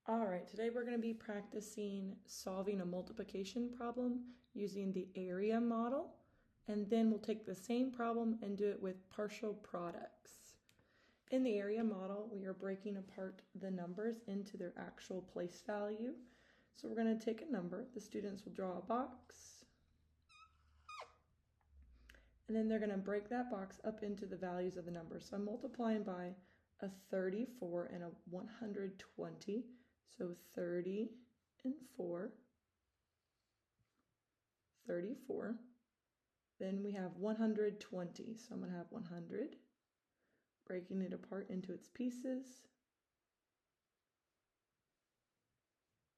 All right, today we're going to be practicing solving a multiplication problem using the area model, and then we'll take the same problem and do it with partial products. In the area model, we are breaking apart the numbers into their actual place value. So we're going to take a number, the students will draw a box, and then they're going to break that box up into the values of the numbers. So I'm multiplying by a 34 and a 120. So 30 and 4, 34. Then we have 120. So I'm going to have 100, breaking it apart into its pieces.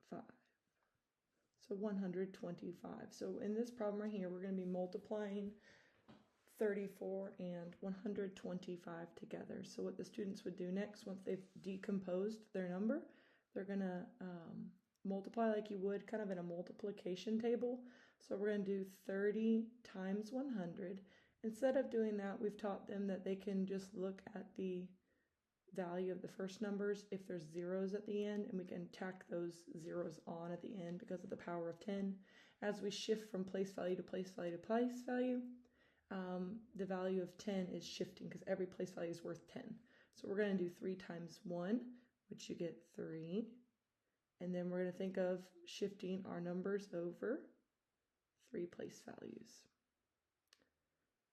5. So 125. So in this problem right here, we're going to be multiplying 34 and 125 together. So what the students would do next, once they've decomposed their number, they're going to multiply like you would kind of in a multiplication table. So we're going to do 30 times 100. Instead of doing that, we've taught them that they can just look at the value of the first numbers if there's zeros at the end, and we can tack those zeros on at the end because of the power of 10. As we shift from place value to place value to place value, the value of 10 is shifting because every place value is worth 10. So we're going to do 3 times 1, which you get 3. And then we're going to think of shifting our numbers over 3 place values.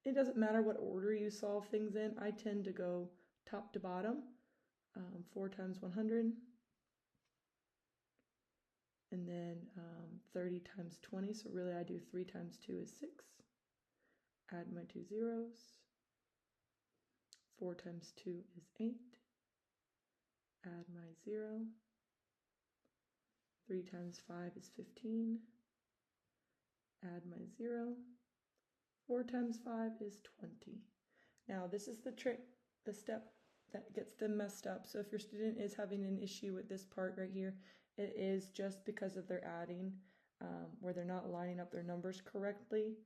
It doesn't matter what order you solve things in. I tend to go top to bottom, 4 times 100. And then 30 times 20. So really I do 3 times 2 is 6. Add my 2 zeros. 4 times 2 is 8. Add my 0. 3 times 5 is 15. Add my 0. 4 times 5 is 20. Now this is the trick, the step that gets them messed up. So if your student is having an issue with this part right here, it is just because of their adding, where they're not lining up their numbers correctly.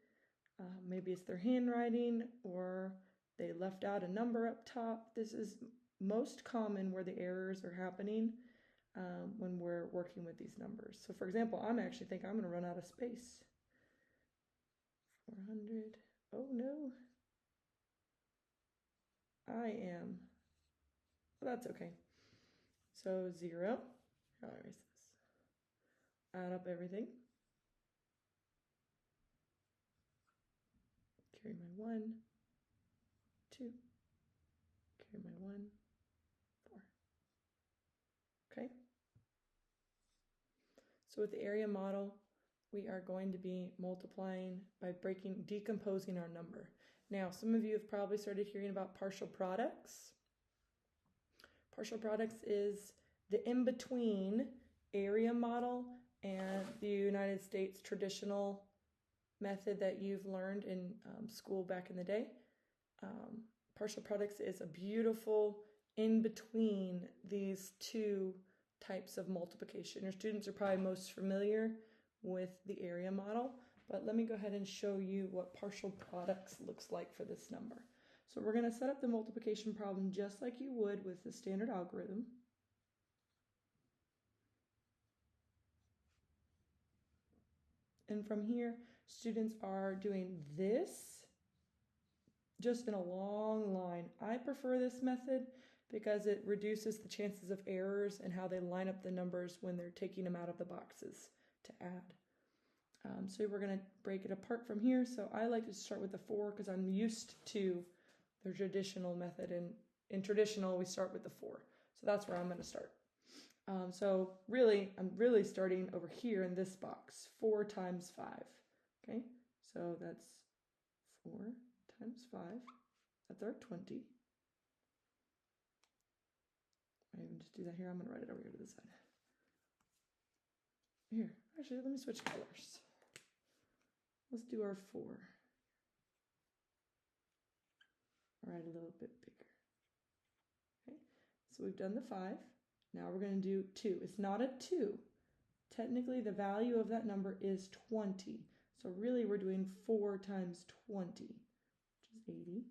Maybe it's their handwriting or they left out a number up top. This is most common where the errors are happening when we're working with these numbers. So for example, I'm actually thinking I'm going to run out of space. 400. Oh no. I am. Well, that's okay. So 0. How do I erase this? Add up everything. Carry my 1, 2. Carry my 1, 4. Okay. So with the area model, we are going to be multiplying by decomposing our number. Now, some of you have probably started hearing about partial products. Partial products is the in-between area model and the United States traditional method that you've learned in school back in the day. Partial products is a beautiful in-between these two types of multiplication. Your students are probably most familiar with the area model, but let me go ahead and show you what partial products looks like for this number. So we're going to set up the multiplication problem just like you would with the standard algorithm. And from here, students are doing this just in a long line. I prefer this method because it reduces the chances of errors and how they line up the numbers when they're taking them out of the boxes to add. So we're going to break it apart from here. So I like to start with the 4 because I'm used to the traditional method. And in traditional, we start with the 4. So that's where I'm going to start. So really, I'm really starting over here in this box, 4 times 5. Okay, so that's 4 times 5. That's our 20. I even just do that here. I'm going to write it over here to the side. Here, actually, let me switch colors. Let's do our 4. I'll write a little bit bigger. Okay, so we've done the 5. Now we're going to do 2. It's not a 2. Technically, the value of that number is 20. So really, we're doing 4 times 20, which is 80.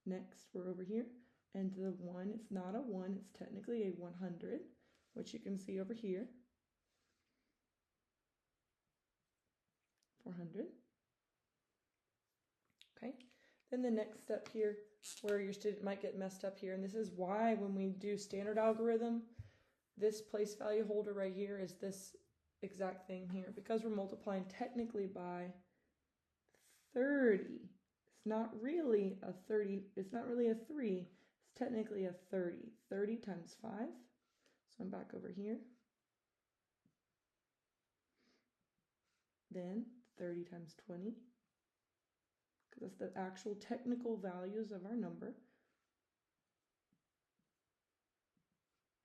Next, we're over here, And the 1, it's not a 1, it's technically a 100, which you can see over here. 400. Okay, then the next step here, where your student might get messed up here, and this is why when we do standard algorithm, this place value holder right here is this exact thing here, because we're multiplying technically by 30. It's not really a 30, it's not really a 3, it's technically a 30. 30 times 5, so I'm back over here. Then 30 times 20, because that's the actual technical values of our number.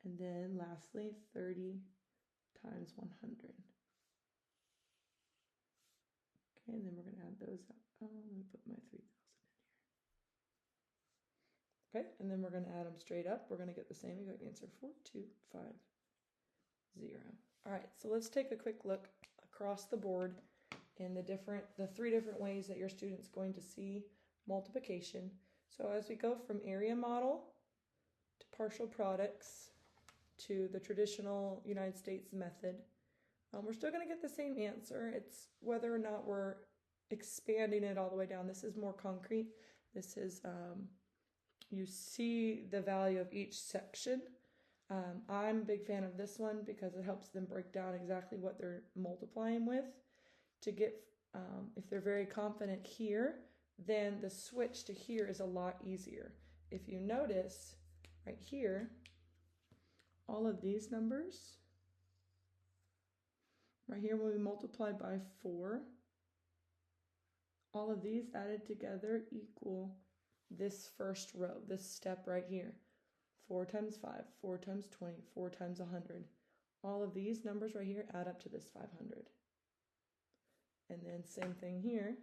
And then lastly, 30 times 100. Okay, and then we're going to add those up. Oh, let me put my 3,000 in here. Okay, and then we're going to add them straight up. We're going to get the same exact answer, 4250. All right, so let's take a quick look across the board in the 3 different ways that your student's going to see multiplication. So as we go from area model to partial products to the traditional United States method, we're still going to get the same answer. It's whether or not we're expanding it all the way down. This is more concrete. This is, you see the value of each section. I'm a big fan of this one because it helps them break down exactly what they're multiplying with. To get, if they're very confident here, then the switch to here is a lot easier. If you notice right here, all of these numbers, right here when we multiply by 4, all of these added together equal this first row, this step right here. 4 times 5, 4 times 20, 4 times 100. All of these numbers right here add up to this 500. And then same thing here.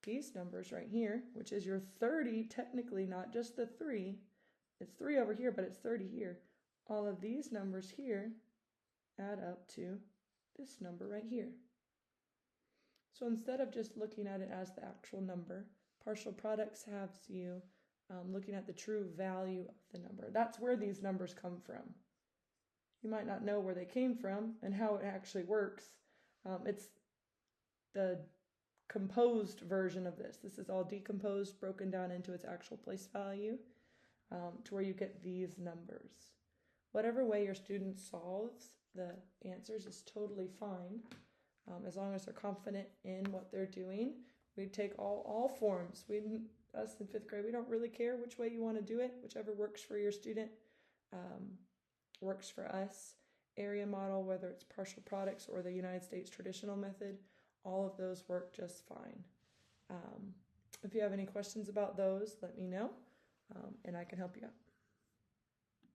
These numbers right here, which is your 30, technically not just the 3. It's 3 over here, but it's 30 here. All of these numbers here add up to this number right here. So instead of just looking at it as the actual number, partial products has you looking at the true value of the number. That's where these numbers come from. You might not know where they came from and how it actually works. It's the composed version of this. This is all decomposed, broken down into its actual place value to where you get these numbers. Whatever way your student solves the answers is totally fine, as long as they're confident in what they're doing. We take all forms. Us in 5th grade, we don't really care which way you want to do it. Whichever works for your student works for us. Area model, whether it's partial products or the United States traditional method, all of those work just fine. If you have any questions about those, let me know, and I can help you out.